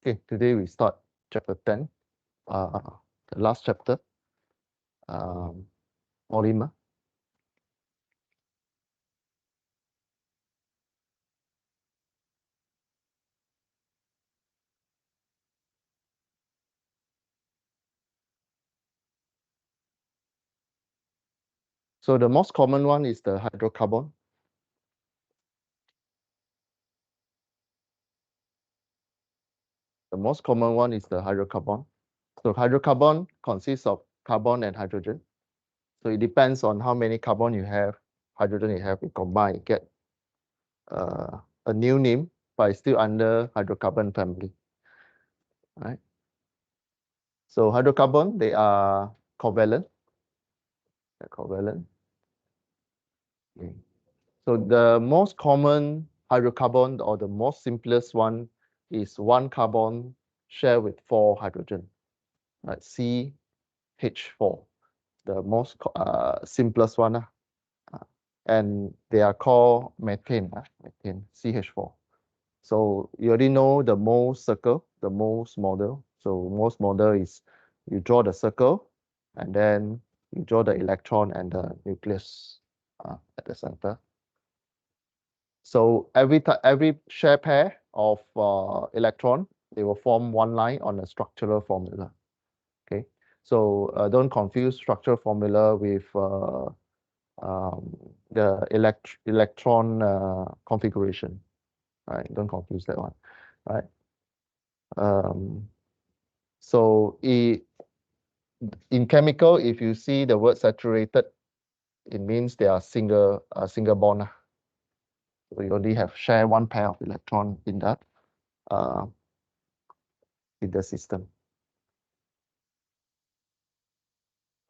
Okay, today we start chapter 10, the last chapter, polymer. So the most common one is the hydrocarbon. The most common one is the hydrocarbon. So hydrocarbon consists of carbon and hydrogen. So it depends on how many carbon you have, hydrogen you have, you combine, you get a new name, but it's still under hydrocarbon family. Right? So hydrocarbon, they are covalent. They're covalent. Okay. So the most common hydrocarbon or the most simplest one is one carbon shared with 4 hydrogen, right? CH4, the most simplest one. And they are called methane, methane, CH4. So you already know the mole circle, the moles model. So moles model is you draw the circle and then you draw the electron and the nucleus at the center. So every share pair of electron, they will form one line on a structural formula. Okay, so don't confuse structural formula with the electron configuration. Right, don't confuse that one. Right. Um, so in chemical, if you see the word saturated, it means they are single bond. So you only have share one pair of electron in that. In the system.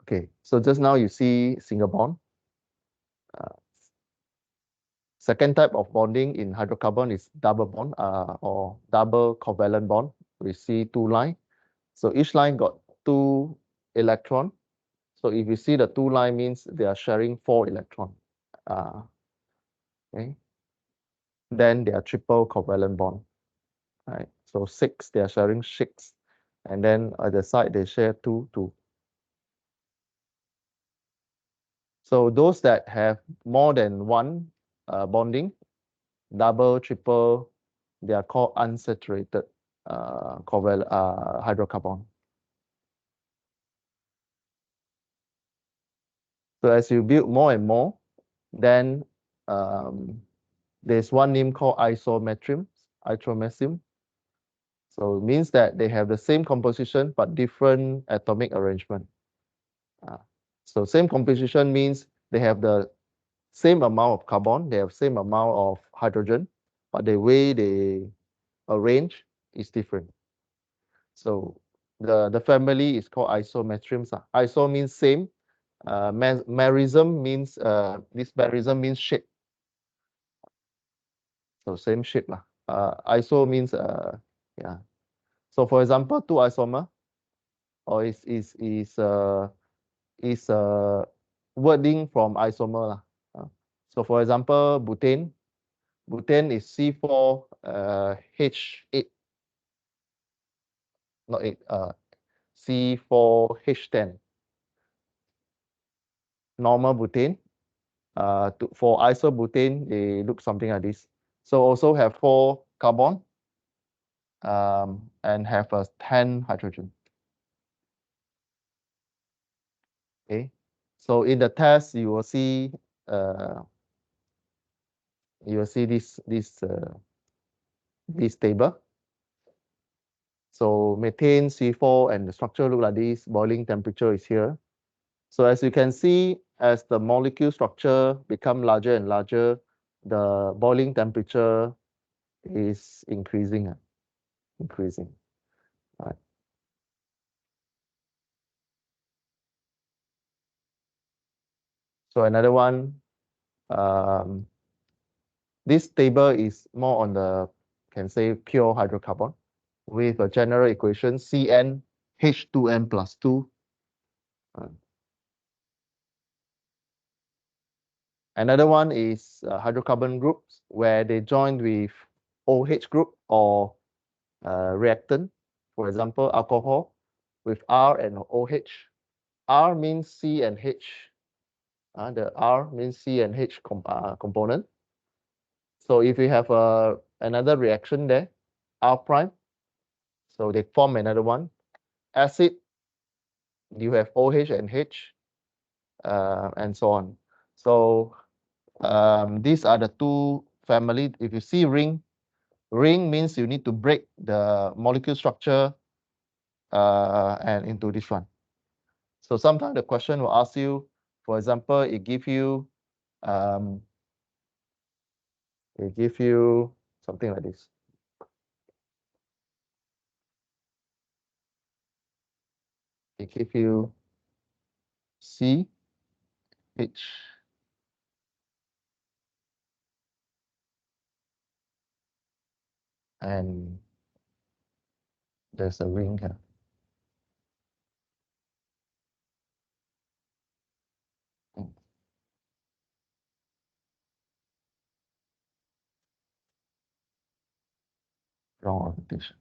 Okay, so just now you see single bond. Second type of bonding in hydrocarbon is double bond or double covalent bond. We see 2 lines. So each line got 2 electron. So if you see the 2 line means they are sharing 4 electron. Okay. Then they are triple covalent bond. Right. So 6, they are sharing 6. And then at the side they share 2, 2. So those that have more than one bonding, double, triple, they are called unsaturated hydrocarbon. So as you build more and more, then there's one name called isomerism. So it means that they have the same composition but different atomic arrangement. So same composition means they have the same amount of carbon, they have same amount of hydrogen, but the way they arrange is different. So the family is called isomerism. Iso means same. Merism means this merism means shape. So same shape lah. Iso means yeah. So for example, 2 isomer or is wording from isomer lah. So for example, butane is C4 H8, not 8, C4H10. Normal butane. For isobutane, they look something like this. So also have 4 carbon and have a 10 hydrogen. Okay. So in the test, you will see this table. So methane, C4, and the structure look like this. Boiling temperature is here. So as you can see, as the molecule structure become larger and larger, the boiling temperature is increasing. Right. So another one, this table is more on the, can say, pure hydrocarbon with a general equation CN H2N plus 2. Another one is hydrocarbon groups where they join with OH group or reactant. For example, alcohol with R and OH. R means C and H. The R means C and H component. So if you have another reaction there, R prime, so they form another one. Acid, you have OH and H, and so on. So these are the two family. If you see ring, ring means you need to break the molecule structure and into this one. So sometimes the question will ask you, for example, um, it give you something like this. It give you C, H, and there's a ring here. Wrong orientation.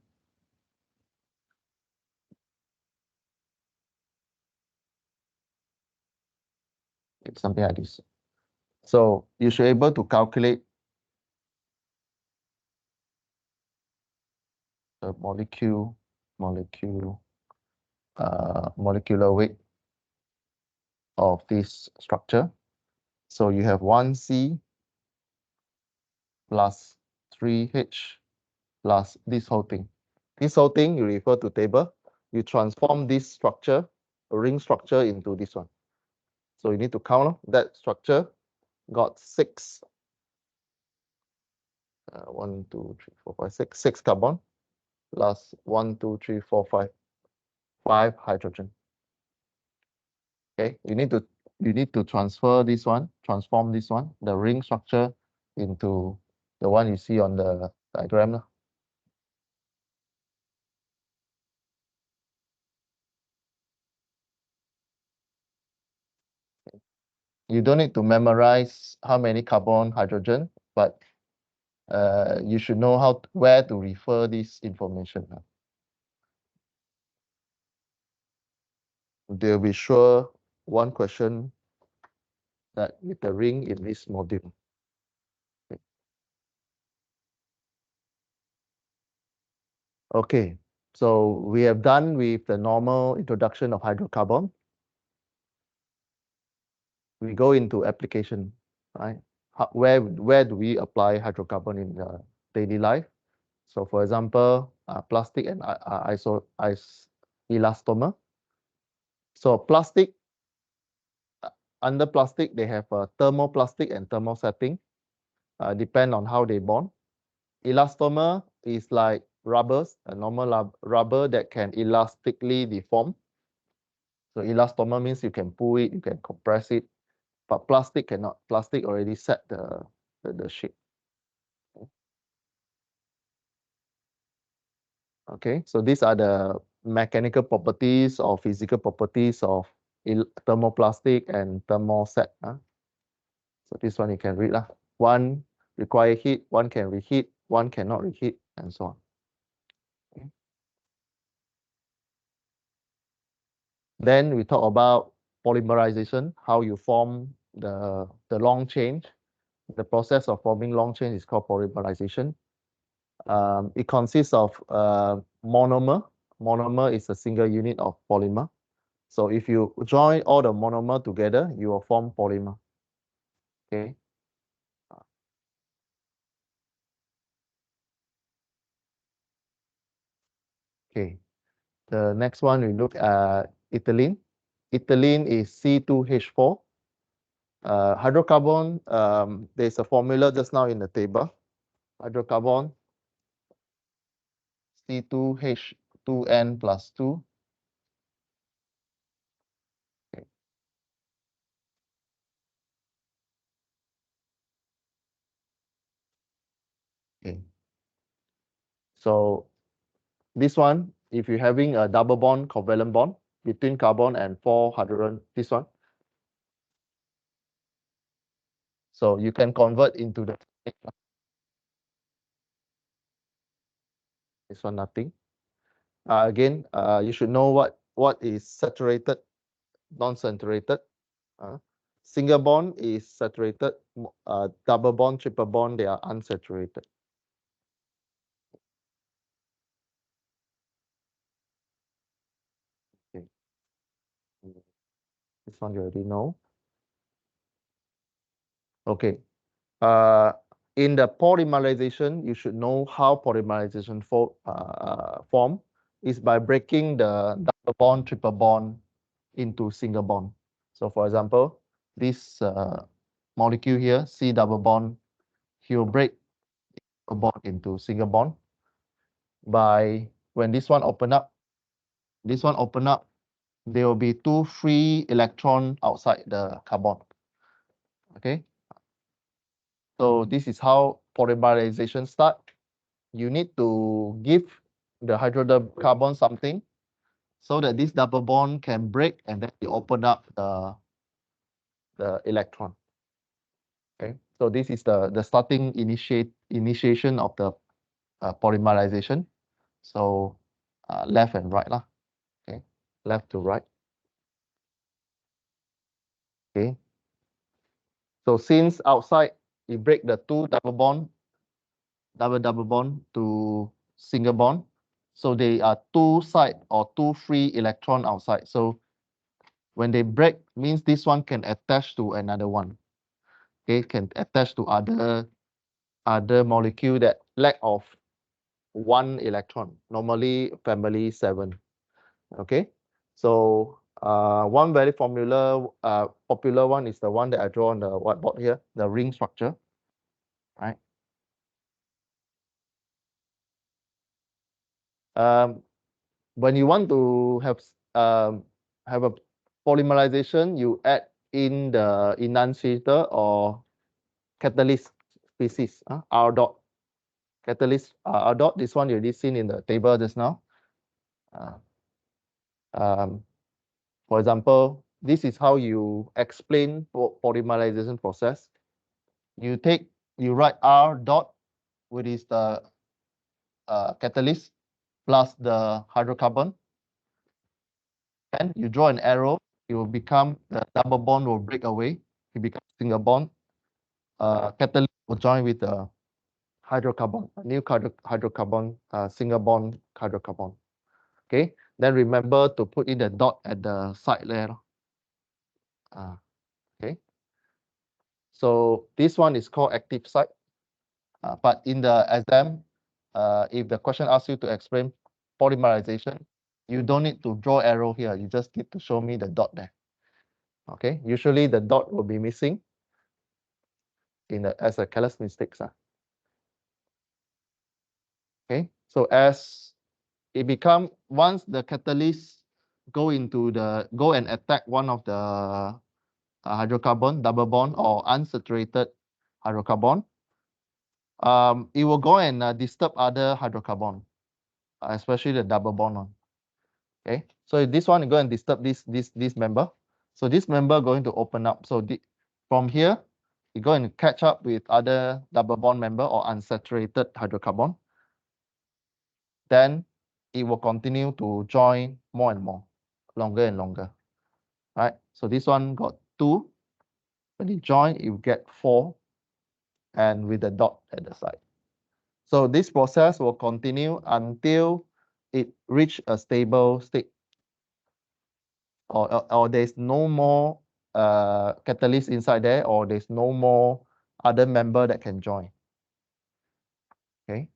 It's something like this. So you should be able to calculate the molecular weight of this structure. So you have 1C plus 3H plus this whole thing. This whole thing you refer to table. You transform this structure, a ring structure, into this one. So you need to count that structure got 6. 1, 2, 3, 4, 5, 6. 6 carbon plus 1, 2, 3, 4, 5. 5 hydrogen. Okay, you need to transform this one, the ring structure, into the one you see on the diagram. You don't need to memorize how many carbon, hydrogen, but you should know where to refer this information. There will be sure one question that with the ring in this module. Okay, so we have done with the normal introduction of hydrocarbon. We go into application, right? Where do we apply hydrocarbon in daily life? So for example, plastic and elastomer. So plastic, under plastic, they have a thermoplastic and thermosetting, depend on how they bond. Elastomer is like rubbers, a normal rubber that can elastically deform. So elastomer means you can pull it, you can compress it, but plastic cannot. Plastic already set the shape. Okay, so these are the mechanical properties or physical properties of thermoplastic and thermoset. So this one you can read. One require heat, one can reheat, one cannot reheat, and so on. Okay. Then we talk about polymerization, how you form the long chain. The process of forming long chain is called polymerization. It consists of monomer. Monomer is a single unit of polymer. So if you join all the monomer together, you will form polymer. Okay. Okay. The next one we look at ethylene. Ethylene is C2H4. Hydrocarbon, there's a formula just now in the table. Hydrocarbon C2H2N plus 2. Okay. Okay. So this one, if you're having a double bond, covalent bond between carbon and 4 hydrogen, this one. So you can convert into the This one nothing. Again, you should know what is saturated, non-saturated. Single bond is saturated. Double bond, triple bond, they are unsaturated. Okay. This one you already know. Okay. In the polymerization, you should know how polymerization form is by breaking the double bond, triple bond into single bond. So for example, this molecule here, C double bond, he will break a bond into single bond by when this one open up, there will be two free electron outside the carbon. Okay. So this is how polymerization start. You need to give the hydrocarbon something so that this double bond can break and then you open up the electron. Okay, so this is the starting initiation of the polymerization. So left and right lah. Okay, left to right. Okay, so since outside you break the two double bond to single bond, so they are two side or two free electron outside. So when they break, means this one can attach to another one. Okay, can attach to other molecule that lack of one electron. Normally family 7. Okay, so one very popular one is the one that I draw on the whiteboard here, the ring structure, right? When you want to have a polymerization, you add in the enunciator or catalyst species, R dot. Catalyst R dot, this one you already seen in the table just now. Um, for example, this is how you explain polymerization process. You write R dot, which is the catalyst plus the hydrocarbon, and you draw an arrow, it will become, the double bond will break away, it becomes single bond. Catalyst will join with the hydrocarbon, a new hydrocarbon, single bond hydrocarbon. Okay, then remember to put in the dot at the side there. Okay, so this one is called active site. But in the exam, if the question asks you to explain polymerization, you don't need to draw arrow here. You just need to show me the dot there. Okay, usually the dot will be missing as a careless mistakes. Okay, so as it once the catalyst go and attack one of the hydrocarbon, double bond or unsaturated hydrocarbon, it will go and disturb other hydrocarbon, especially the double bond one. Okay, so this one go and disturb this member. So this member going to open up. So from here, you go and catch up with other double bond member or unsaturated hydrocarbon. Then it will continue to join more and more, longer and longer. Right? So this one got 2. When you join, you get 4, and with a dot at the side. So this process will continue until it reach a stable state, or there's no more catalyst inside there, or there's no more other member that can join. Okay.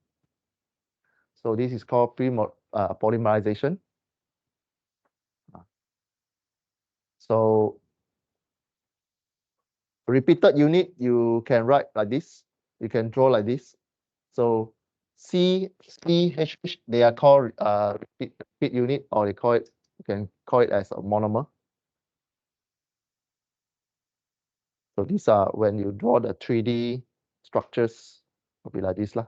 So this is called polymerization. So repeated unit, you can write like this. You can draw like this. So CH, they are called repeat unit, or you can call it as a monomer. So these are when you draw the 3D structures, will be like this lah.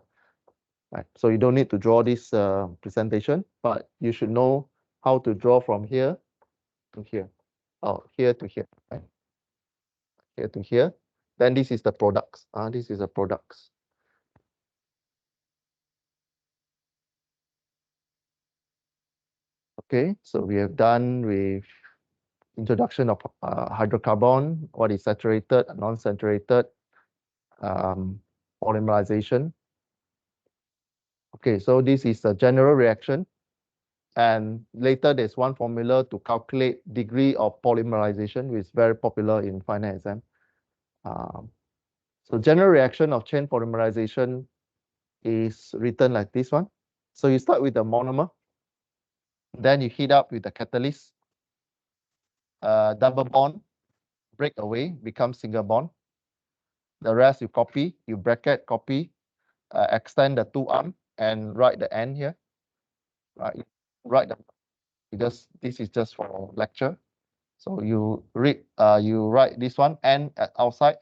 Right. So you don't need to draw this presentation, but you should know how to draw from here to here, or here to here, right? Here to here. Then this is the products. This is the products. Okay, so we have done with introduction of hydrocarbon, what is saturated, non-saturated, polymerization. Okay, so this is a general reaction. And later there's one formula to calculate degree of polymerization, which is very popular in final exam. So general reaction of chain polymerization is written like this one. So you start with the monomer, then you heat up with the catalyst, double bond, break away, become single bond. The rest you copy, you bracket, copy, extend the two arm and write the end here. Right, write the because this is just for lecture. So you write this one and outside,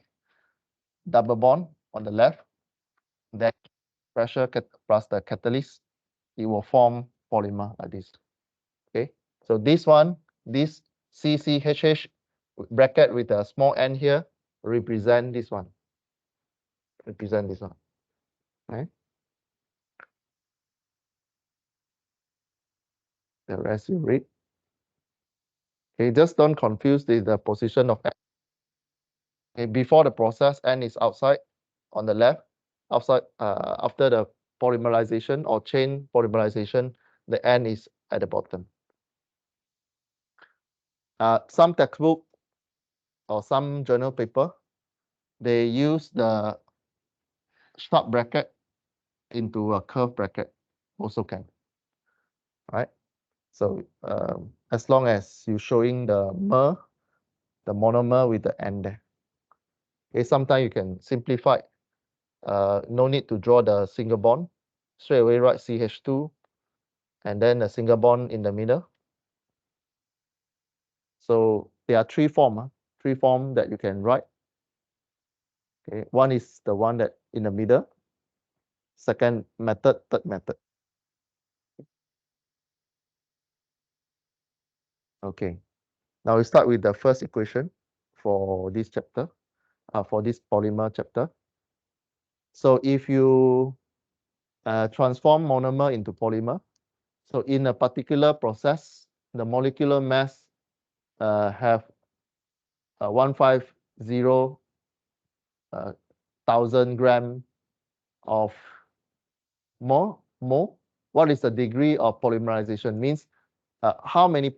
double bond on the left, then pressure plus the catalyst, it will form polymer like this. Okay, so this one, this CCHH bracket with a small n here represent this one. Represent this one. Right? The rest you read. Okay, just don't confuse the position of n. Okay, before the process, n is outside on the left. Outside after the polymerization or chain polymerization, the n is at the bottom. Some textbook or some journal paper, they use the sharp bracket into a curved bracket, also can. Right? So as long as you're showing the monomer with the n there. Okay, sometimes you can simplify. No need to draw the single bond. Straight away write CH2 and then a single bond in the middle. So there are three forms that you can write. Okay, one is the one that in the middle. Second method, third method. Okay, now we start with the first equation for this chapter, for this polymer chapter. So if you transform monomer into polymer, so in a particular process, the molecular mass have 150,000 gram of mole. What is the degree of polymerization? Means how many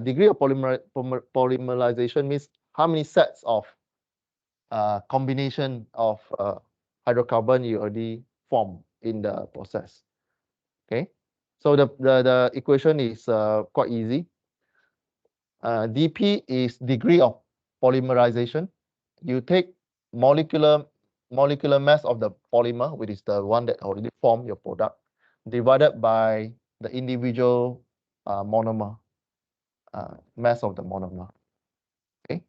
degree of polymerization means how many sets of combination of hydrocarbon you already form in the process. Okay, so the equation is quite easy. dP is degree of polymerization. You take molecular mass of the polymer, which is the one that already formed your product, divided by the individual monomer, mass of the monomer. Okay,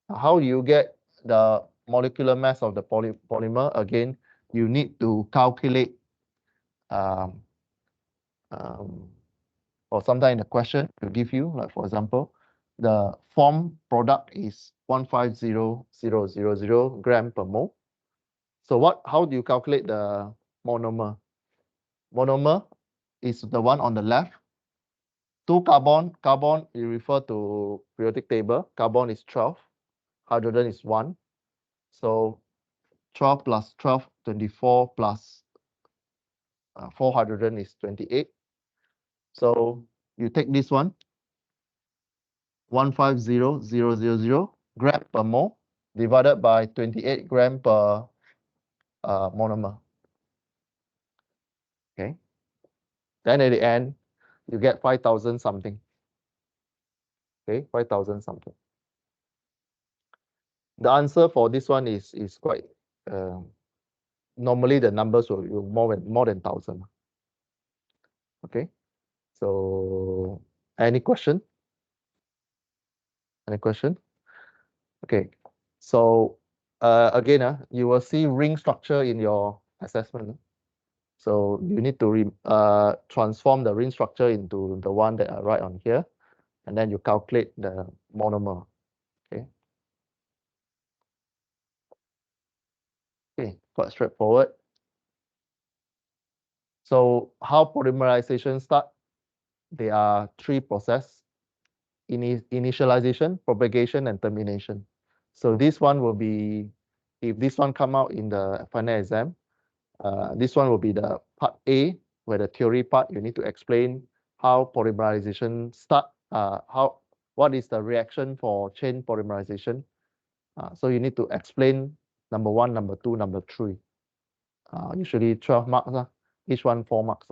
how do you get the molecular mass of the polymer? Again, you need to calculate, or sometimes in the question to give you, like for example, the form product is 150,000 gram per mole. So how do you calculate the monomer? Monomer is the one on the left. Two carbon you refer to periodic table. Carbon is 12, hydrogen is 1. So 12 plus 12, 24 plus 4 hydrogen is 28. So you take this one, 150,000 gram per mole divided by 28 gram per monomer. Okay. Then at the end, you get 5,000 something. Okay, 5,000 something. The answer for this one is quite normally the numbers will be more than 1,000. Okay. So any question? Any question? Okay. So again, you will see ring structure in your assessment. So you need to transform the ring structure into the one that I write on here, and then you calculate the monomer. Okay. Okay, quite straightforward. So how polymerization start? there are three processes: initialization, propagation, and termination. So this one will be, if this one come out in the final exam, this one will be the part A, where the theory part, you need to explain how polymerization start, what is the reaction for chain polymerization. So you need to explain number 1, number 2, number 3. Usually 12 marks, each one 4 marks.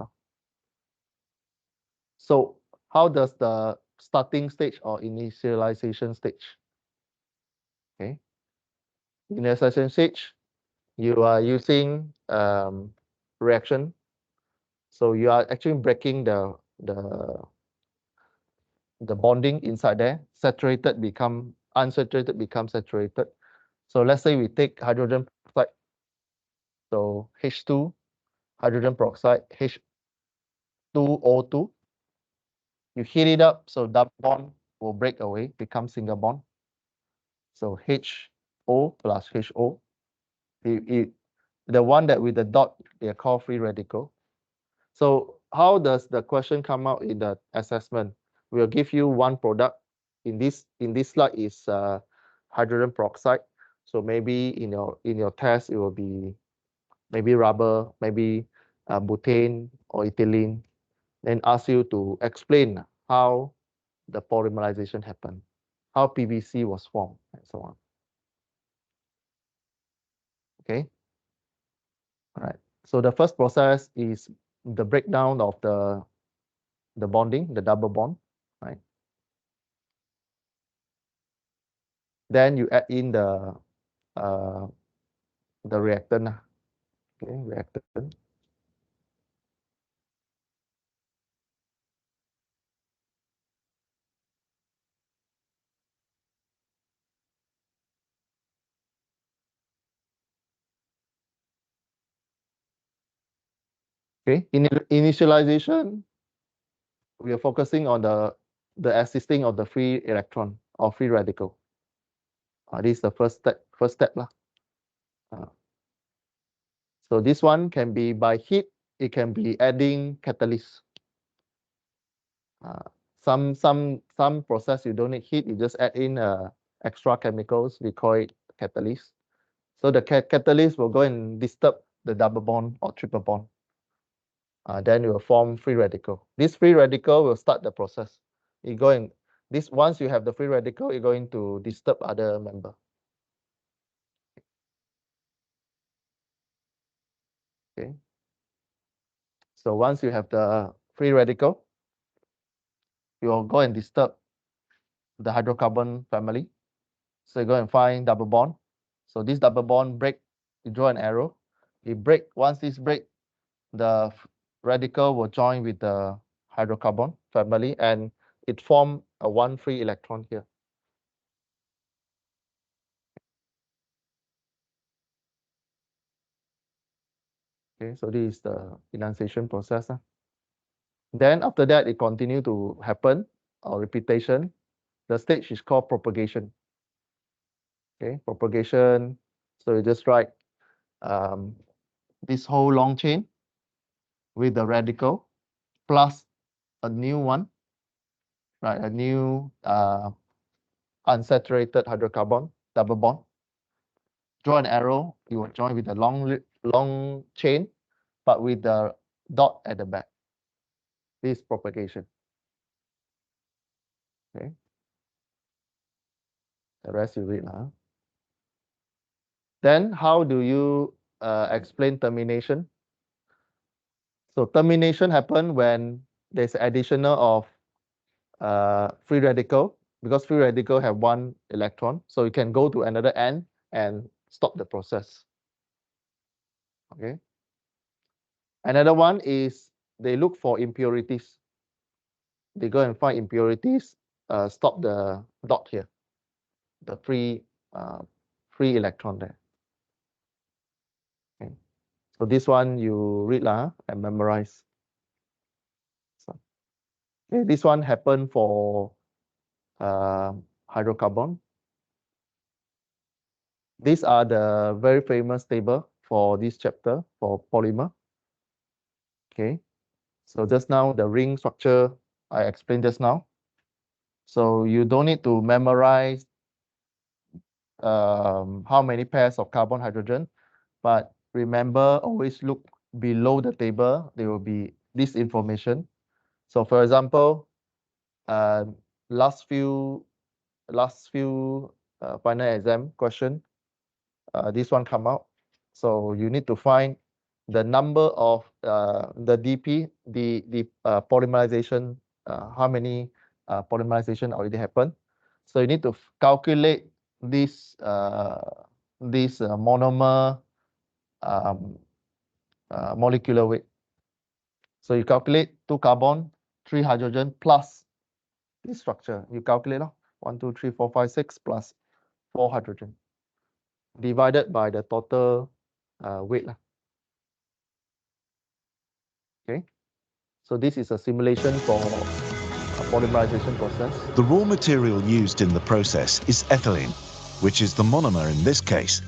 So how does the starting stage or initialization stage? Okay, initialization stage, you are using reaction. So you are actually breaking the bonding inside there. Saturated become unsaturated, become saturated. So let's say we take hydrogen peroxide. So H2, hydrogen peroxide, H2O2. You heat it up, so double bond will break away, become single bond. So HO plus HO. The one that with the dot, they are called free radical. So how does the question come out in the assessment? We'll give you one product. In this slide is hydrogen peroxide. So maybe in your test it will be maybe rubber, maybe butane or ethylene. Then ask you to explain how the polymerization happened, how PVC was formed, and so on. Okay. All right. So the first process is the breakdown of the bonding, the double bond, right? Then you add in uh, the reactant. Okay, reactant. Okay, initialization, we are focusing on the assisting of the free electron or free radical. This is the first step. Lah. So this one can be by heat. It can be adding catalyst. Some process you don't need heat. You just add in extra chemicals. We call it catalyst. So the catalyst will go and disturb the double bond or triple bond. Then it will form free radical. This free radical will start the process. Once you have the free radical, you're going to disturb other member. Okay. So once you have the free radical, you will go and disturb the hydrocarbon family. So you go and find double bond. So this double bond break, you draw an arrow. Once this break, the radical will join with the hydrocarbon family and it form a one free electron here. Okay, so this is the enunciation process. Then after that, it continue to happen or repetition. The stage is called propagation. Okay, propagation. So you just write this whole long chain with the radical plus a new one, right? A new unsaturated hydrocarbon double bond. Draw an arrow. You will join with a long chain, but with the dot at the back. This is propagation. Okay. The rest you read. Then how do you explain termination? So termination happen when there's additional of free radical, because free radical have one electron, so you can go to another end and stop the process. Okay. Another one is they look for impurities. They go and find impurities, stop the dot here, the free electron there. Okay. So this one you read and memorize. So, okay, this one happened for hydrocarbon. These are the very famous table for this chapter for polymer. Okay, so just now the ring structure I explained just now. So you don't need to memorize how many pairs of carbon hydrogen, but remember, always look below the table. There will be this information. So for example, last few final exam question, this one come out. So you need to find the number of the DP, the polymerization, how many polymerization already happened. So you need to calculate this monomer molecular weight. So you calculate 2 carbon, 3 hydrogen plus this structure. You calculate 1, 2, 3, 4, 5, 6 plus 4 hydrogen divided by the total weight. Okay, so this is a simulation for a polymerization process. The raw material used in the process is ethylene, which is the monomer in this case.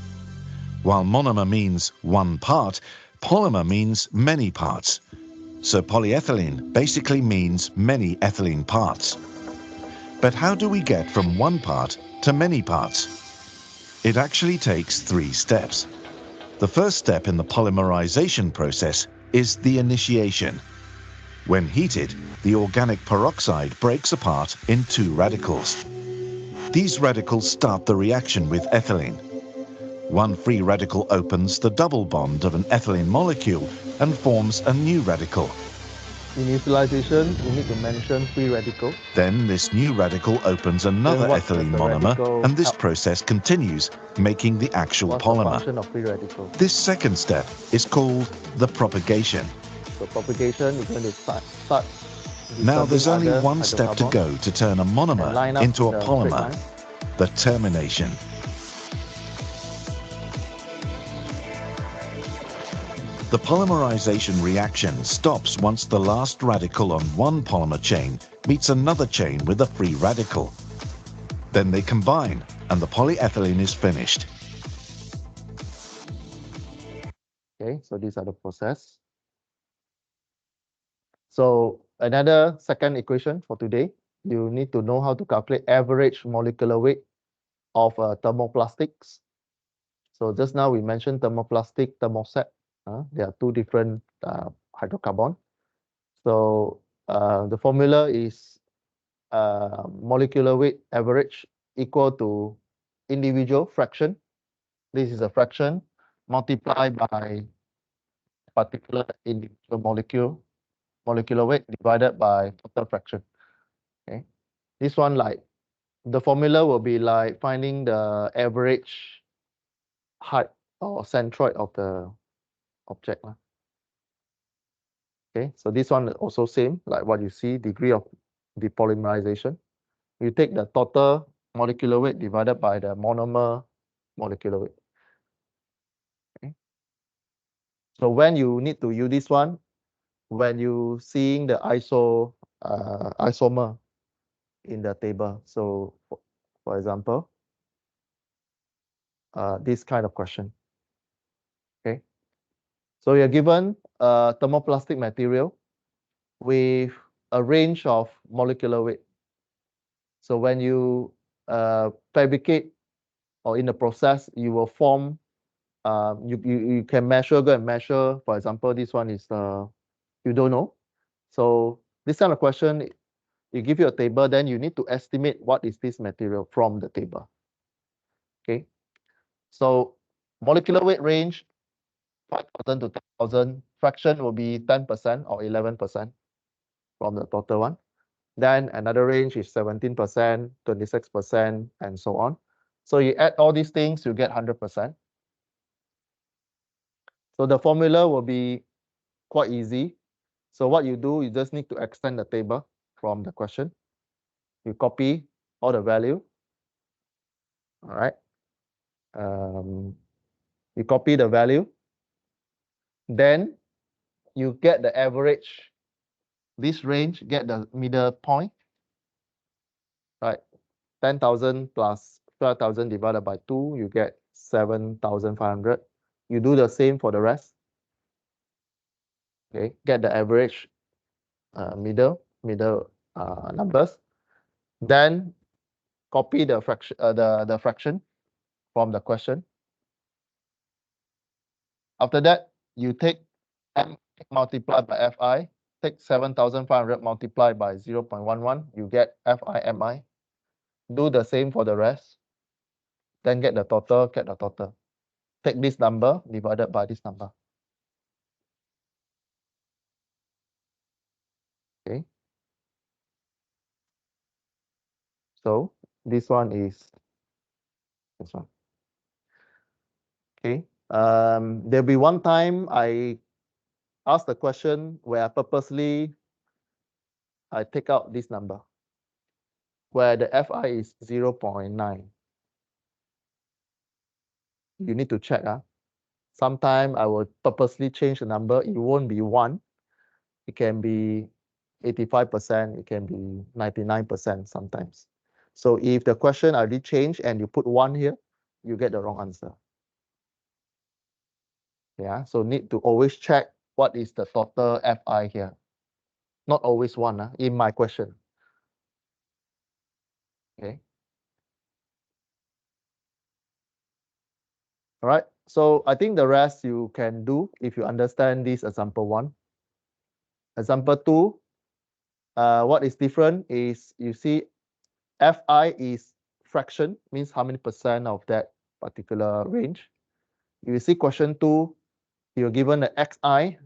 While monomer means one part, polymer means many parts. So polyethylene basically means many ethylene parts. But how do we get from one part to many parts? It actually takes 3 steps. The first step in the polymerization process is the initiation. When heated, the organic peroxide breaks apart in 2 radicals. These radicals start the reaction with ethylene. One free radical opens the double bond of an ethylene molecule and forms a new radical. In utilization, you need to mention free radical. Then this new radical opens another ethylene monomer, and this process continues, making the actual polymer. Of free radical? This second step is called the propagation. So propagation is going to start now there's only one step to go to turn a monomer into a polymer, the termination. The polymerization reaction stops once the last radical on one polymer chain meets another chain with a free radical. Then they combine and the polyethylene is finished. Okay, so these are the process. So another second equation for today, you need to know how to calculate average molecular weight of thermoplastics. So just now we mentioned thermoplastic, thermoset. There are 2 different hydrocarbon. So the formula is molecular weight average equal to individual fraction. This is a fraction multiplied by particular individual molecular weight divided by total fraction. Okay, this one, like the formula will be like finding the average height or centroid of the object. Okay, so this one also same like what you see, degree of depolymerization. You take the total molecular weight divided by the monomer molecular weight. Okay. So when you need to use this one, when you seeing the isomer in the table. So for example, this kind of question. Okay. So you're given a thermoplastic material with a range of molecular weight. So when you fabricate or in the process, you will form, you can measure, go and measure. For example, this one is, you don't know. So this kind of question, you give you a table, then you need to estimate what is this material from the table. Okay. So molecular weight range, 5,000 to 10,000, fraction will be 10% or 11% from the total one. Then another range is 17%, 26%, and so on. So you add all these things, you get 100%. So the formula will be quite easy. So what you do, you just need to extend the table from the question. You copy all the value. All right. You copy the value. Then you get the average. This range, get the middle point. Right. 10,000 plus 12,000 divided by 2, you get 7,500. You do the same for the rest. Okay, get the average middle numbers. Then copy the fraction, the fraction from the question. After that, you take M multiplied by Fi, take 7,500 multiplied by 0.11, you get Fi Mi. Do the same for the rest. Then get the total, Take this number divided by this number. Okay. So this one is this one. Okay. There'll be one time I ask the question where I purposely take out this number, where the Fi is 0.9. You need to check. Sometime I will purposely change the number. It won't be 1. It can be 85%. It can be 99% sometimes. So if the question already changed and you put 1 here, you get the wrong answer. Yeah, so need to always check what is the total Fi here. Not always 1 in my question. Okay. All right. So I think the rest you can do if you understand this example 1. Example 2, what is different is you see Fi is fraction, means how many percent of that particular range. You see question 2, you're given the Xi.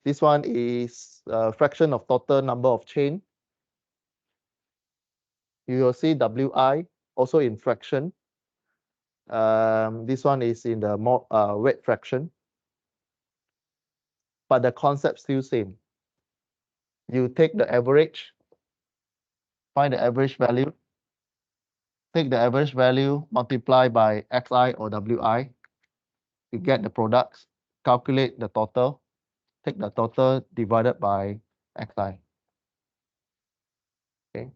This one is a fraction of total number of chain. You will see Wi also in fraction. This one is in the weight fraction. But the concept still same. You take the average, find the average value, take the average value, multiply by Xi or Wi, you get the products, calculate the total, take the total divided by Xi. Okay.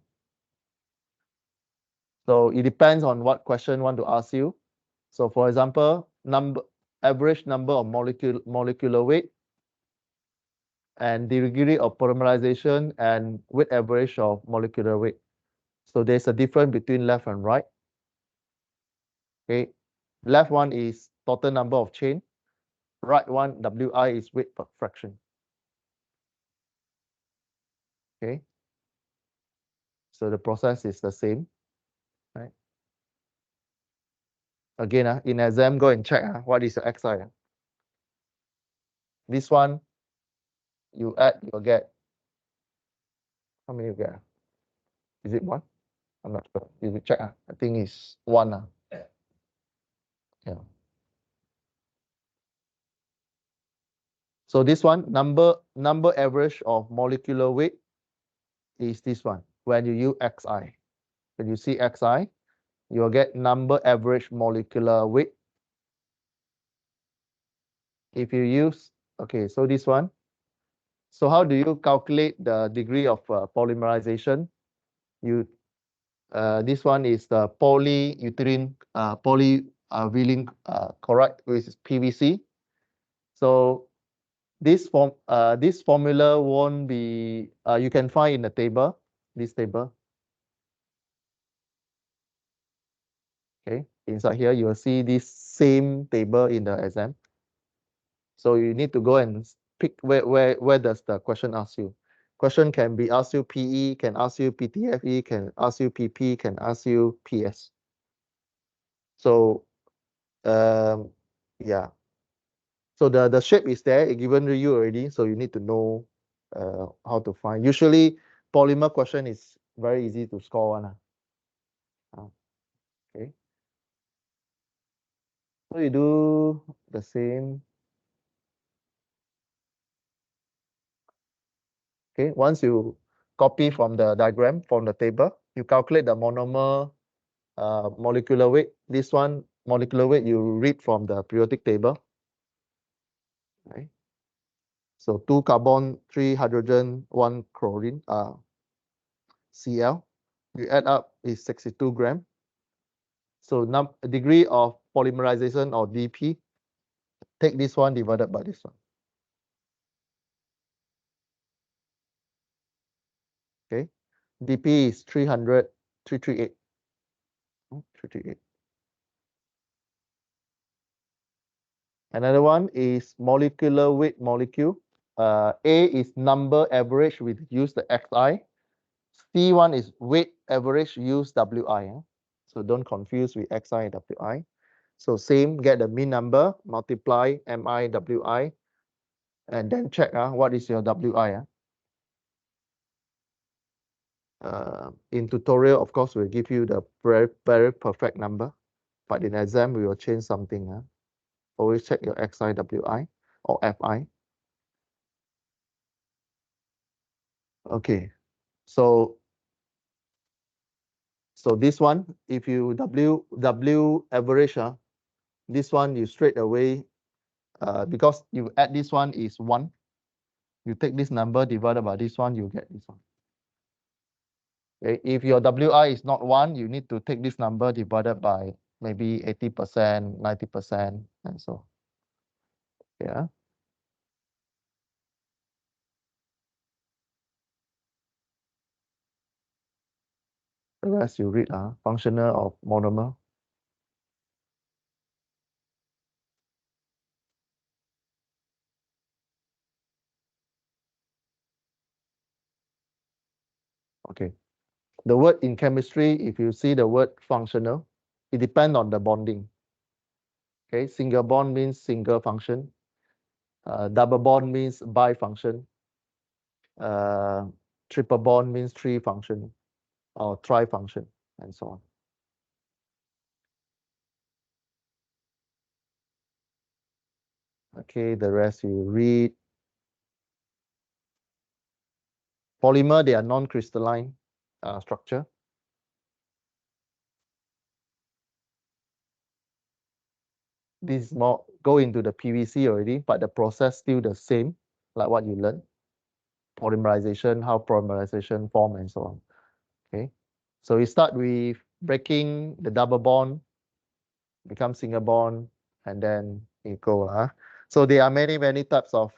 So it depends on what question want to ask you. So for example, average number of molecular weight and the degree of polymerization and weight average of molecular weight. So there's a difference between left and right. Okay, left one is total number of chain, right one Wi is weight fraction. Okay, so the process is the same, right? Again, in exam, go and check what is your Xi. This one, you add, you'll get, how many you get? Is it 1? I'm not sure. You will check. I think it's 1. Yeah. So this one, number average of molecular weight is this one. When you use Xi, when you see Xi, you'll get number average molecular weight. If you use, okay, so this one. So how do you calculate the degree of polymerization? You this one is the polyurethane polyvinyl chloride, which is PVC. So this formula won't be you can find in the table, this table. Okay, inside here you will see this same table in the exam. So you need to go and pick where does the question ask you. Question can be ask you PE, can ask you PTFE, can ask you PP, can ask you PS. So yeah. So the shape is there, it given to you already. So you need to know how to find. Usually polymer question is very easy to score one. Okay. So you do the same. Okay. Once you copy from the diagram from the table, you calculate the monomer molecular weight. This one molecular weight you read from the periodic table. Right. So 2 carbon, 3 hydrogen, 1 chlorine, Cl. You add up is 62 gram. So degree of polymerization or dP, take this one divided by this one. Okay. dP is 300, 338. 338. Another one is molecular weight molecule. A is number average, we use the XI. C1 is weight average, use WI. So don't confuse with XI and WI. So same, get the mean number, multiply MI, WI, and then check what is your WI. In tutorial, of course, we'll give you the very, very perfect number. But in exam, we will change something. Always check your XI, WI, or FI. Okay, so this one, if you W average, this one you straight away, because you add this one is 1, you take this number divided by this one, you get this one. Okay, if your WI is not 1, you need to take this number divided by maybe 80%, 90%, and so. Yeah. The rest you read, functional of monomer. Okay. The word in chemistry, if you see the word functional, it depends on the bonding. Okay, single bond means single function. Double bond means bifunction. Triple bond means three function or trifunction, and so on. Okay, the rest you read. Polymer, they are non-crystalline structure. This is more go into the PVC already, but the process still the same, like what you learned. Polymerization, how polymerization form, and so on. Okay, so we start with breaking the double bond, become single bond, and then it go. So there are many types of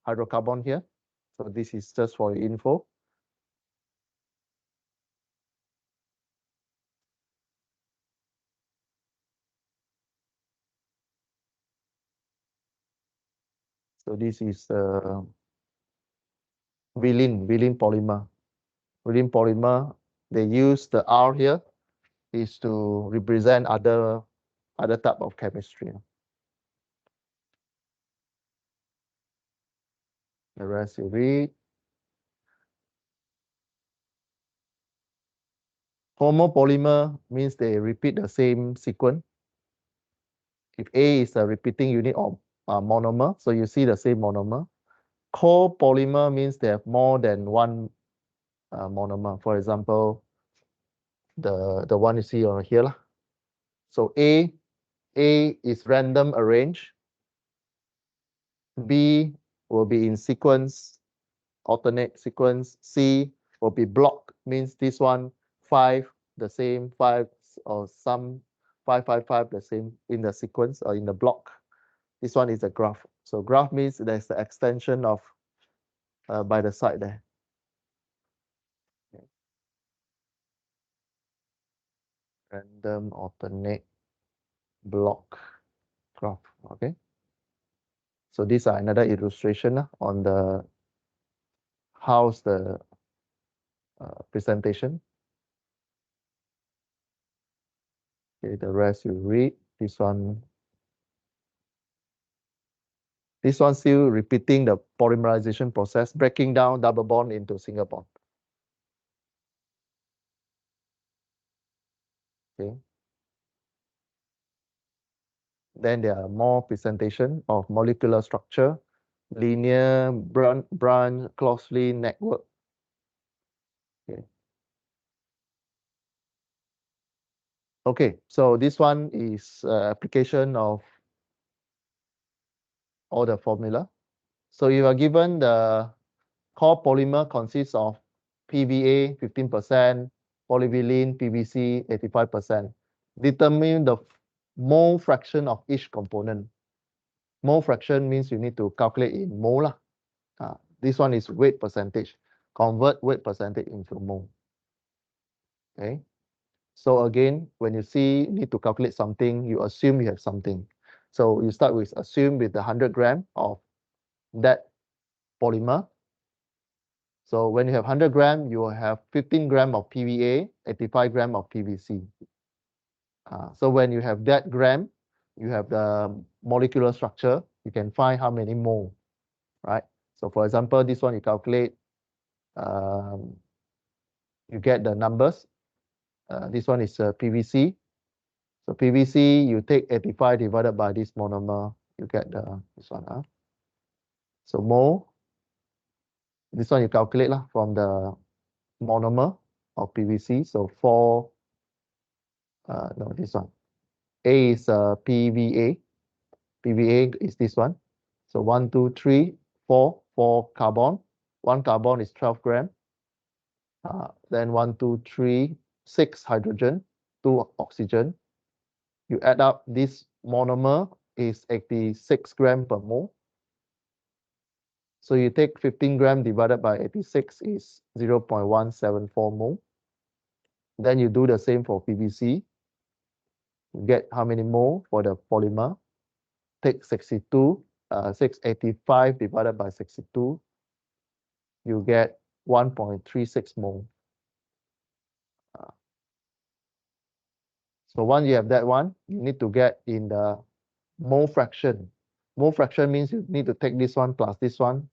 hydrocarbon here. So this is just for your info. So this is Vilene polymer. Vilene polymer, they use the R here is to represent other type of chemistry. The rest you read. Homopolymer means they repeat the same sequence. If A is a repeating unit of monomer, so you see the same monomer. Copolymer means they have more than one monomer. For example, the one you see over here. So A is random arranged. B will be in sequence, alternate sequence. C will be block, means this one 5 the same, 5 or some 5 the same in the sequence or in the block. This one is a graph. So graph means there's the extension of by the side there. Okay. Random alternate block graph. Okay. So these are another illustration on the how's the presentation. Okay, the rest you read. This one still repeating the polymerization process, breaking down double bond into single bond. Okay. Then there are more presentation of molecular structure, linear, branch, closely network. Okay. Okay, so this one is application of all the formula. So you are given the core polymer consists of PVA 15%, polyvinyl PVC 85%. Determine the mole fraction of each component. Mole fraction means you need to calculate in mole. This one is weight percentage. convert weight percentage into mole. Okay. So again, when you need to calculate something, you assume you have something. So you start with assume with the 100 gram of that polymer. So when you have 100 gram, you will have 15 gram of PVA, 85 gram of PVC. So when you have that gram, you have the molecular structure, you can find how many mole, right? So for example, this one you calculate, you get the numbers. This one is PVC. So PVC, you take 85 divided by this monomer, you get this one. So mole, this one you calculate from the monomer of PVC. So 4, no, this one. A is PVA. PVA is this one. So 1, 2, 3, 4, 4 carbon. 1 carbon is 12 gram. Then 1, 2, 3, 6 hydrogen, 2 oxygen. You add up this monomer is 86 gram per mole. So you take 15 gram divided by 86 is 0.174 mole. Then you do the same for PVC. You get how many mole for the polymer. Take 685 divided by 62. You get 1.36 mole. So once you have that one, you need to get in the mole fraction. Mole fraction means you need to take this one plus this one.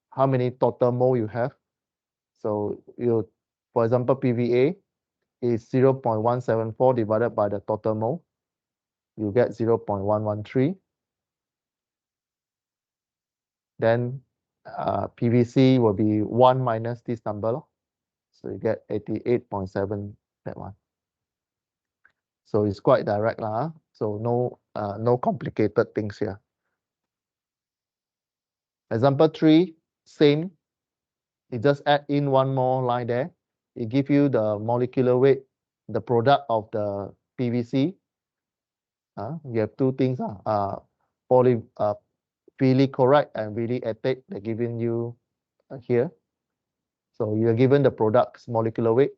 How many total mole you have? So for example, PVA is 0.174 divided by the total mole. You get 0.113. Then PVC will be 1 minus this number. So you get 88.7, that one. So it's quite direct. So no complicated things here. Example 3, same. You just add in one more line there. It gives you the molecular weight, the product of the PVC. You have two things, polychloride and polyethate. They're giving you here. So you are given the product's molecular weight.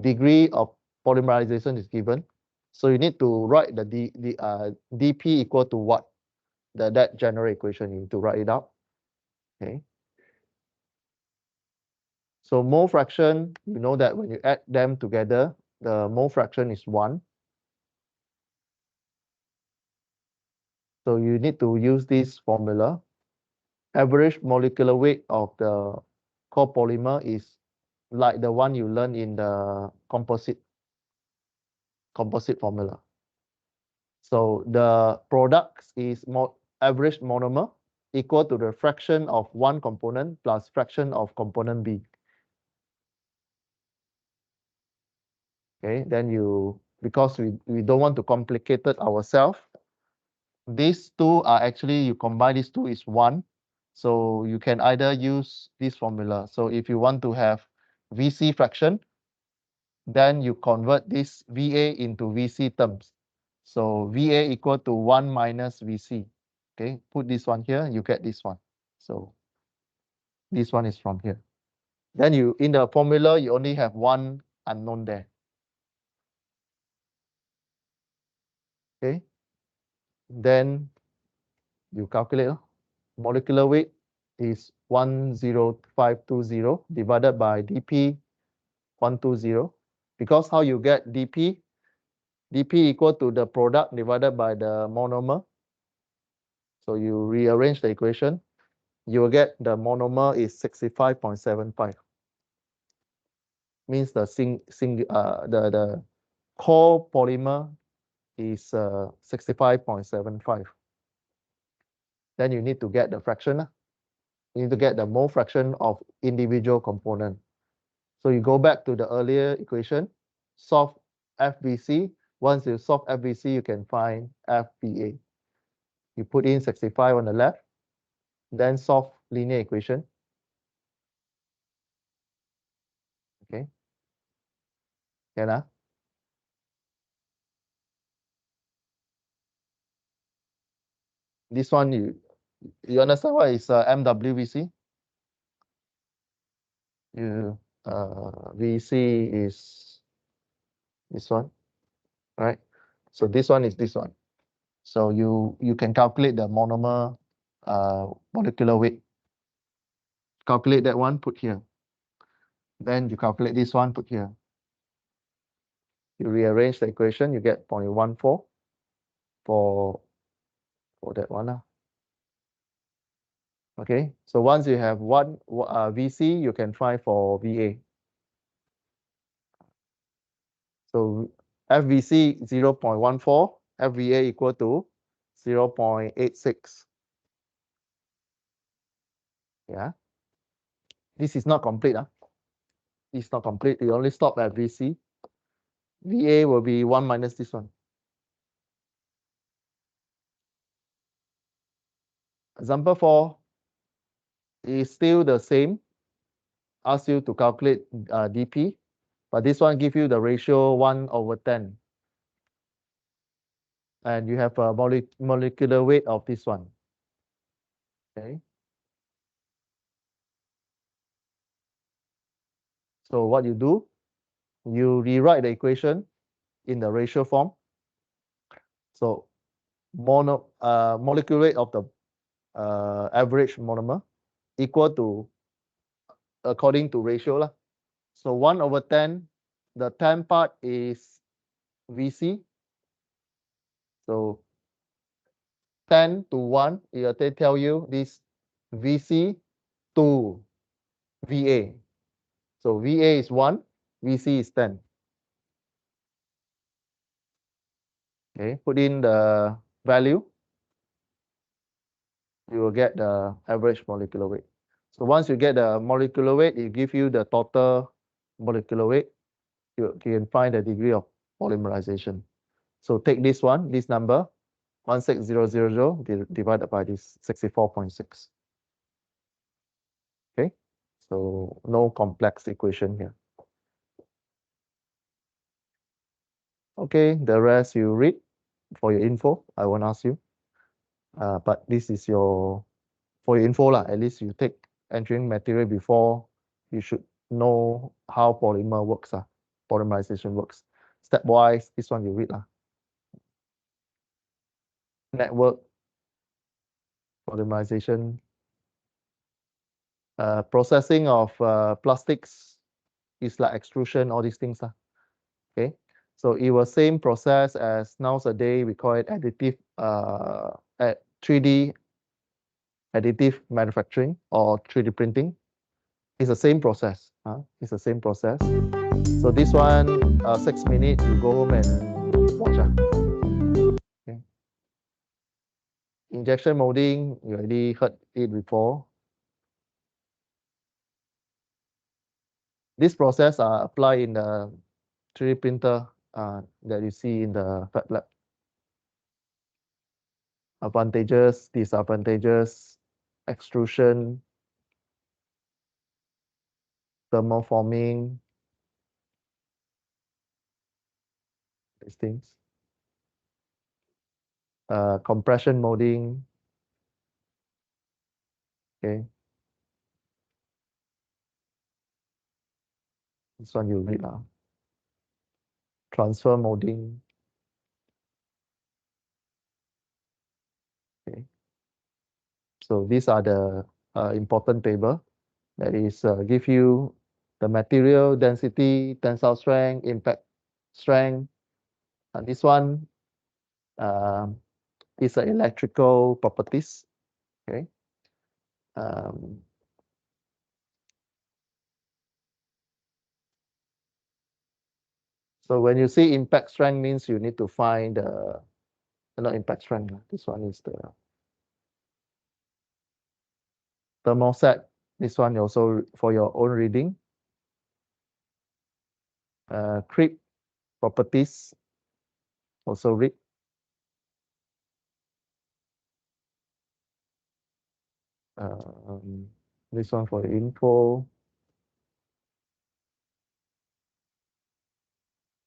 Degree of polymerization is given. So you need to write the dP equal to what? That general equation, you need to write it out. Okay. So mole fraction, you know that when you add them together, the mole fraction is 1. So you need to use this formula. Average molecular weight of the copolymer is like the one you learned in the composite formula. So the product is average monomer equal to the fraction of one component plus fraction of component B. Okay, then because we don't want to complicate it ourselves, these two are actually, you combine these two is 1. So you can either use this formula. So if you want to have VC fraction, then you convert this VA into VC terms. So VA equal to 1 minus VC. Okay, put this one here, you get this one. So this one is from here. Then in the formula, you only have one unknown there. Okay, then you calculate. Molecular weight is 10520 divided by dP 120. Because how you get dP? dP equal to the product divided by the monomer. So you rearrange the equation. You will get the monomer is 65.75. Means the the core polymer is 65.75. Then you need to get the fraction. You need to get the mole fraction of individual component. So you go back to the earlier equation, solve FBC. Once you solve FBC, you can find FBA. You put in 65 on the left, then solve linear equation. Okay. Can This one, you understand what is MWVC? you VC is this one, right? So this one is this one. So you can calculate the monomer molecular weight. Calculate that one, put here. Then you calculate this one, put here. You rearrange the equation, you get 0.14 for that one. Okay, so once you have one VC, you can try for VA. So FVC 0.14, FVA equal to 0.86. Yeah, this is not complete. This is not complete. You only stop at VC. VA will be 1 minus this one. Example 4 is still the same. Ask you to calculate dP, but this one give you the ratio 1/10. And you have a molecular weight of this one. Okay. So what you do, you rewrite the equation in the ratio form. So molecular weight of the average monomer equal to, according to ratio lah. So 1/10, the 10 part is VC. So 10 to 1, it will tell you this VC to VA. So VA is 1, VC is 10. Okay, put in the value, you will get the average molecular weight. So once you get the molecular weight, it gives you the total molecular weight. You can find the degree of polymerization. So take this one, this number, 16000 divided by this 64.6. Okay, so no complex equation here. Okay, the rest you read for your info. I won't ask you. But this is for your info lah. At least you take engineering material before, you should know how polymer works, polymerization works. Stepwise, this one you read lah. Network polymerization, processing of plastics is like extrusion, all these things. Okay, so it was same process as nowadays we call it additive, 3D additive manufacturing or 3D printing. It's the same process. It's the same process. So this one, 6 minutes, you go home and watch. Okay. Injection molding, you already heard it before. This process applied in the 3D printer that you see in the Fab Lab. Advantages, disadvantages, extrusion, thermoforming, these things. Compression molding. Okay. This one you read now. Transfer molding. Okay. So these are the important table that is give you the material density, tensile strength, impact strength. And this one is electrical properties. Okay. So when you see impact strength means you need to find the not impact strength. This one is the thermoset. This one also for your own reading. Creep properties also read. This one for the info.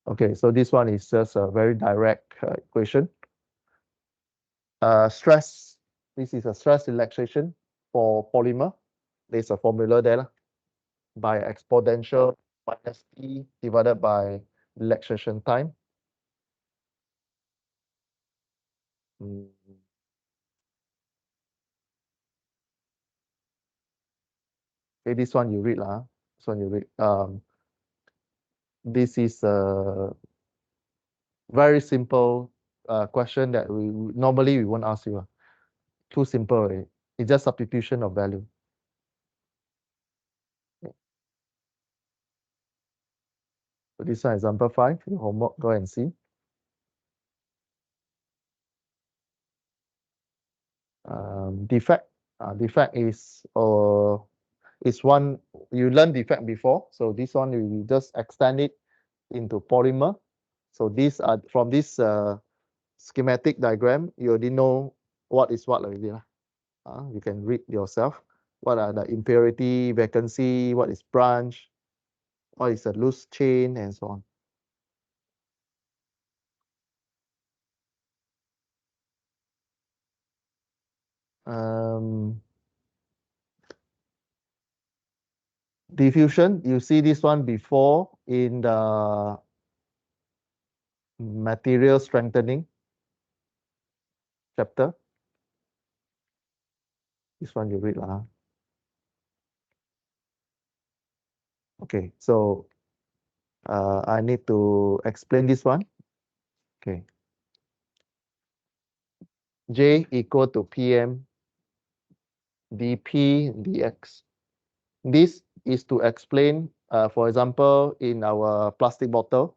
Okay, so this one is just a very direct equation. Stress, this is a stress relaxation for polymer. There's a formula there. by exponential minus T divided by relaxation time. Mm. Okay, this one you read lah. This one you read. This is a very simple question that we normally we won't ask you. Too simple already. It's just substitution of value. So this one example 5, your homework, go and see. Defect. Defect is one you learned defect before. So this one you just extend it into polymer. So these are from this schematic diagram, you already know what is what already. You can read yourself. What are the impurity, vacancy, what is branch, what is a loose chain, and so on. Diffusion, you see this one before in the material strengthening chapter. This one you read lah. Okay, so I need to explain this one. Okay. J equal to PM dP dx. This is to explain, for example, in our plastic bottle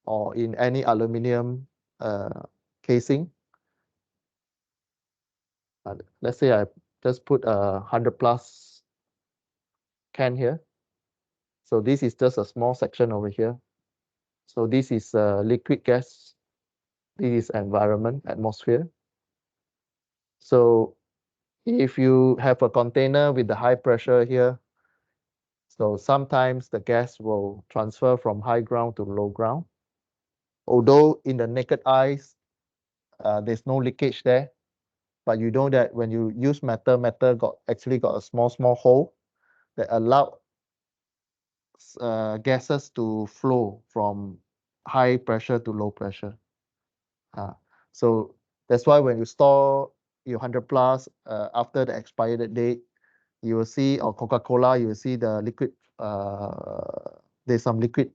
or in any aluminum casing. Let's say I just put a 100 plus can here. So this is just a small section over here. So this is liquid gas. This is environment, atmosphere. So if you have a container with the high pressure here, so sometimes the gas will transfer from high ground to low ground. Although in the naked eyes, there's no leakage there, but you know that when you use metal actually got a small hole that allow gases to flow from high pressure to low pressure. So that's why when you store your 100 plus after the expired date, you will see, or Coca-Cola, you will see the liquid, there's some liquid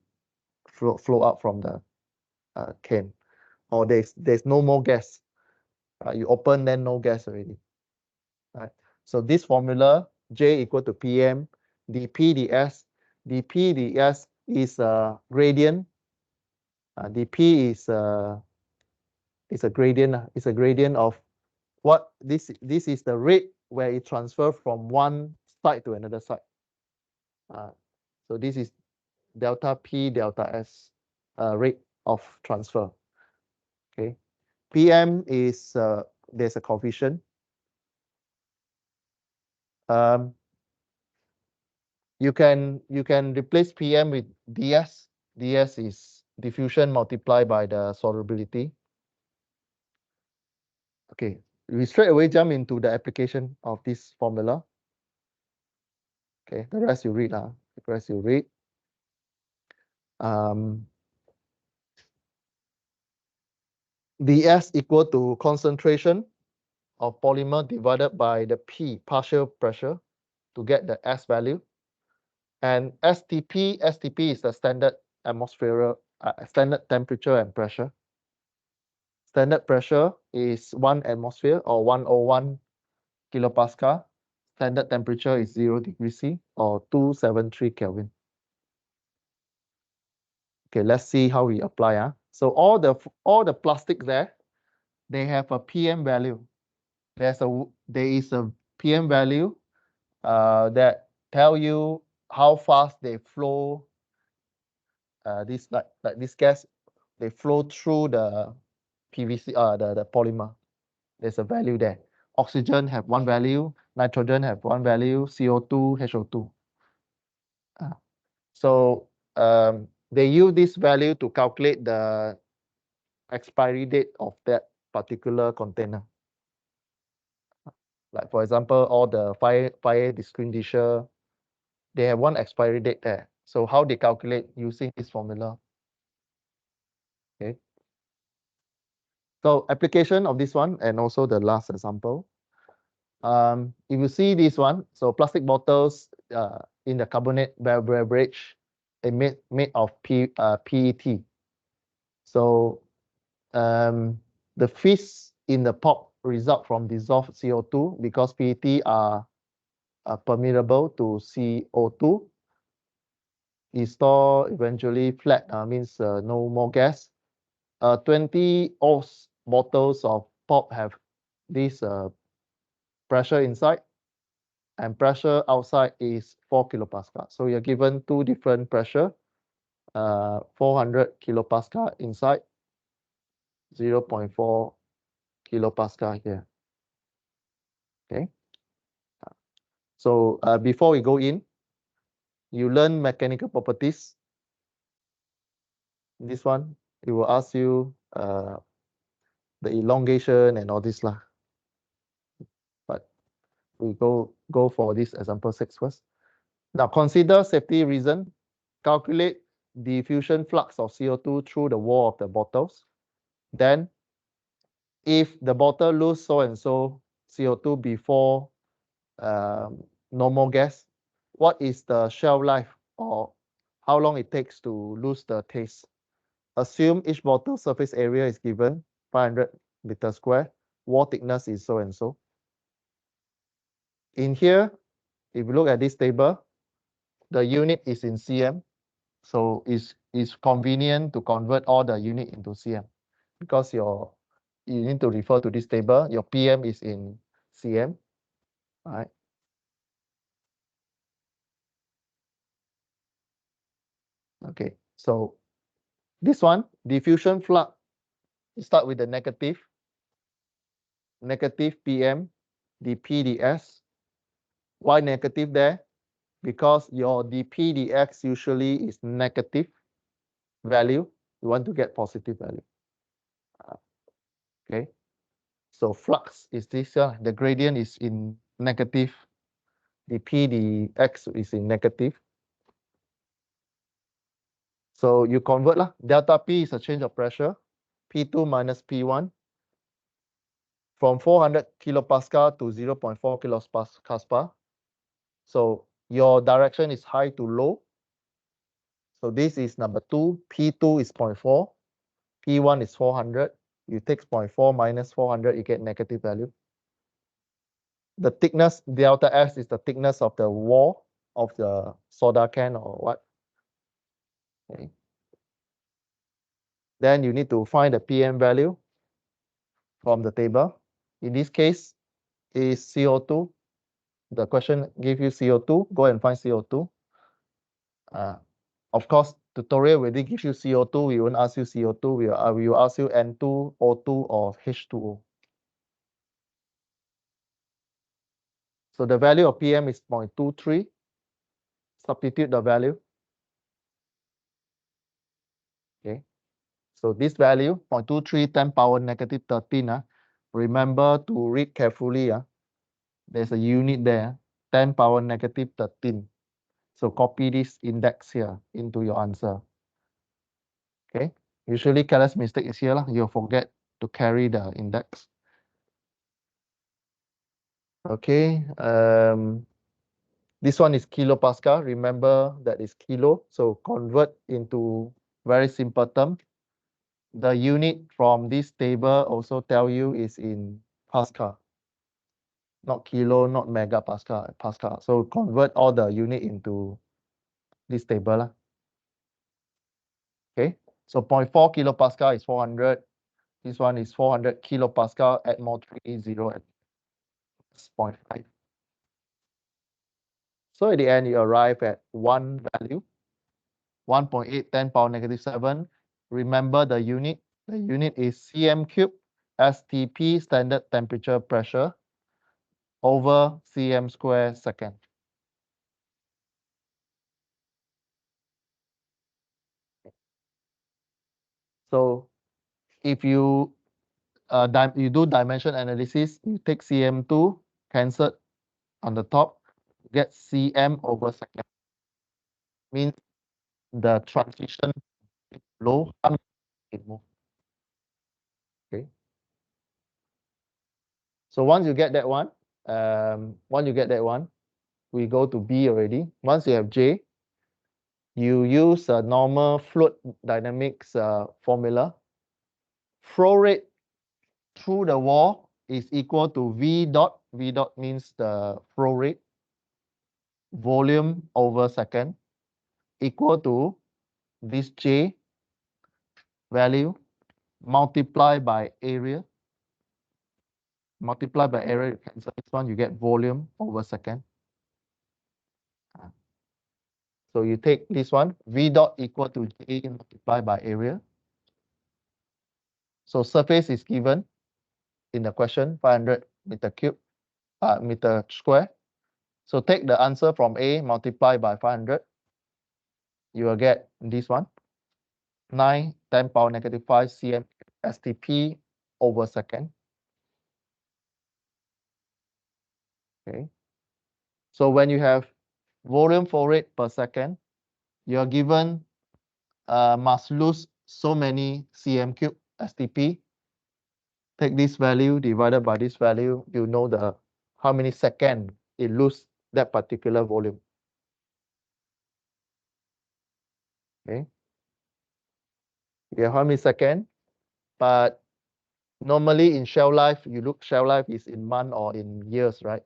flow out from the can, or there's no more gas. You open, then no gas already. Right. So this formula, J equal to PM dP ds. dP ds is a gradient. dP is a gradient. It's a gradient of what this is the rate where it transfers from one side to another side. So this is delta P delta S rate of transfer. Okay, PM is there's a coefficient. You can replace PM with ds. ds is diffusion multiplied by the solubility. Okay, we straight away jump into the application of this formula. Okay, the rest you read. The rest you read. ds equal to concentration of polymer divided by the P, partial pressure, to get the S value. And STP is the standard atmospheric, standard temperature and pressure. Standard pressure is 1 atmosphere or 101 kilopascal. Standard temperature is 0 degrees C or 273 Kelvin. Okay, let's see how we apply. So all the plastic there, they have a PM value. There is a PM value that tell you how fast they flow. This like this gas, they flow through the PVC, the polymer. There's a value there. Oxygen have one value, nitrogen have one value, CO2, HO2. So they use this value to calculate the expiry date of that particular container. Like for example, all the fire extinguisher, they have one expiry date there. So how they calculate using this formula? Okay. So application of this one and also the last example. If you see this one, so plastic bottles in the carbonate beverage, they made of PET. So the fish in the pop result from dissolved CO2 because PET are permeable to CO2. It store eventually flat, means no more gas. 20 oz bottles of pop have this pressure inside, and pressure outside is 4 kilopascal. So you're given two different pressure, 400 kilopascal inside, 0.4 kilopascal here. Okay. So before we go in, you learn mechanical properties. This one, it will ask you the elongation and all this lah. But we go for this example 6 first. Now consider safety reason. Calculate diffusion flux of CO2 through the wall of the bottles. Then, if the bottle lose so and so CO2 before no more gas, what is the shelf life or how long it takes to lose the taste? Assume each bottle surface area is given 500 meter square, wall thickness is so and so. In here, if you look at this table, the unit is in cm, so it's convenient to convert all the unit into cm because you need to refer to this table. Your PM is in cm, right? Okay, so this one, diffusion flux, you start with the negative PM, dP ds. Why negative there? Because your dP dx usually is negative value. You want to get positive value. Okay, so flux is this, the gradient is in negative, dP dx is in negative. So you convert lah. Delta P is a change of pressure. P2 minus P1 from 400 kilopascal to 0.4 kilopascal. So your direction is high to low. So this is number 2. P2 is 0.4. P1 is 400. You take 0.4 minus 400, you get negative value. The thickness, delta S, is the thickness of the wall of the soda can or what. Okay. Then you need to find the PM value from the table. In this case, is CO2. The question give you CO2. Go and find CO2. Of course, tutorial already give you CO2. We won't ask you CO2. We will ask you N2, O2, or H2O. So the value of PM is 0.23. Substitute the value. Okay. So this value, 0.23, 10 power negative 13. Remember to read carefully. There's a unit there, 10 power negative 13. So copy this index here into your answer. Okay. Usually careless mistake is here. You'll forget to carry the index. Okay. This one is kilopascal. Remember that is kilo. So convert into very simple term. The unit from this table also tell you is in Pascal. Not kilo, not megapascal, Pascal. So convert all the unit into this table. Okay. So 0.4 kilopascal is 400. This one is 400 kilopascal. Add more 3, 0 at 0.5. So at the end, you arrive at one value, 1.8, 10 power negative 7. Remember the unit. The unit is cm cube STP, standard temperature pressure, over cm square second. So if you you do dimension analysis, you take cm2, cancel on the top, get cm over second. means the transition low, it move. Okay. So once you get that one, we go to B already. Once you have J, you use a normal fluid dynamics formula. Flow rate through the wall is equal to V dot. V dot means the flow rate, volume over second, equal to this J value multiplied by area. Multiply by area, you cancel this one, you get volume over second. So you take this one, V dot equal to J multiplied by area. So surface is given in the question, 500 meter square. So take the answer from A, multiply by 500. You will get this one, 9, 10 power negative 5 cm STP over second. Okay. So when you have volume flow rate per second, you are given must lose so many cm cube STP. Take this value divided by this value, you know the how many seconds it lose that particular volume. Okay. Yeah, how many seconds? But normally in shell life, you look shell life is in month or in years, right?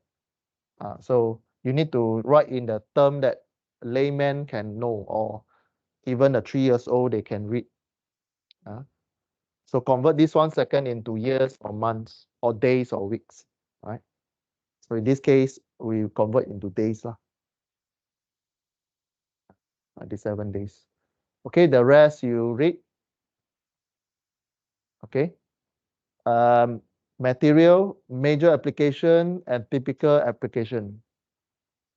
So you need to write in the term that layman can know, or even a 3 years old they can read. So convert this 1 second into years or months or days or weeks, right? So in this case, we convert into days, 97 days. Okay, the rest you read. Okay. Material, major application, and typical application.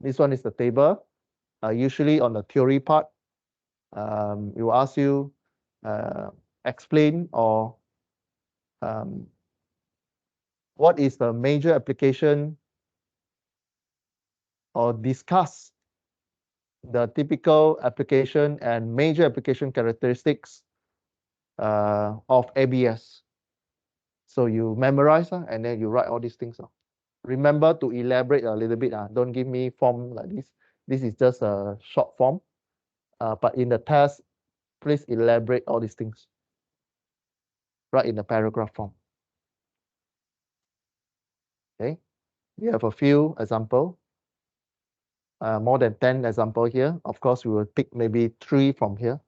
This one is the table. Usually on the theory part, it will ask you explain or what is the major application, or discuss the typical application and major application characteristics of ABS. So you memorize and then you write all these things. Remember to elaborate a little bit. Don't give me form like this. This is just a short form. But in the test, please elaborate all these things. Write in the paragraph form. Okay. We have a few examples. More than 10 examples here. Of course, we will pick maybe 3 from here.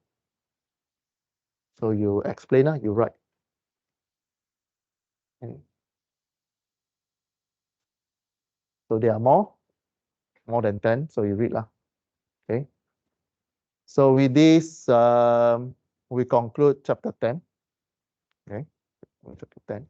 So you explain, you write. Okay. So there are more than 10. So you read. Okay. So with this, we conclude chapter 10. Okay. Chapter 10.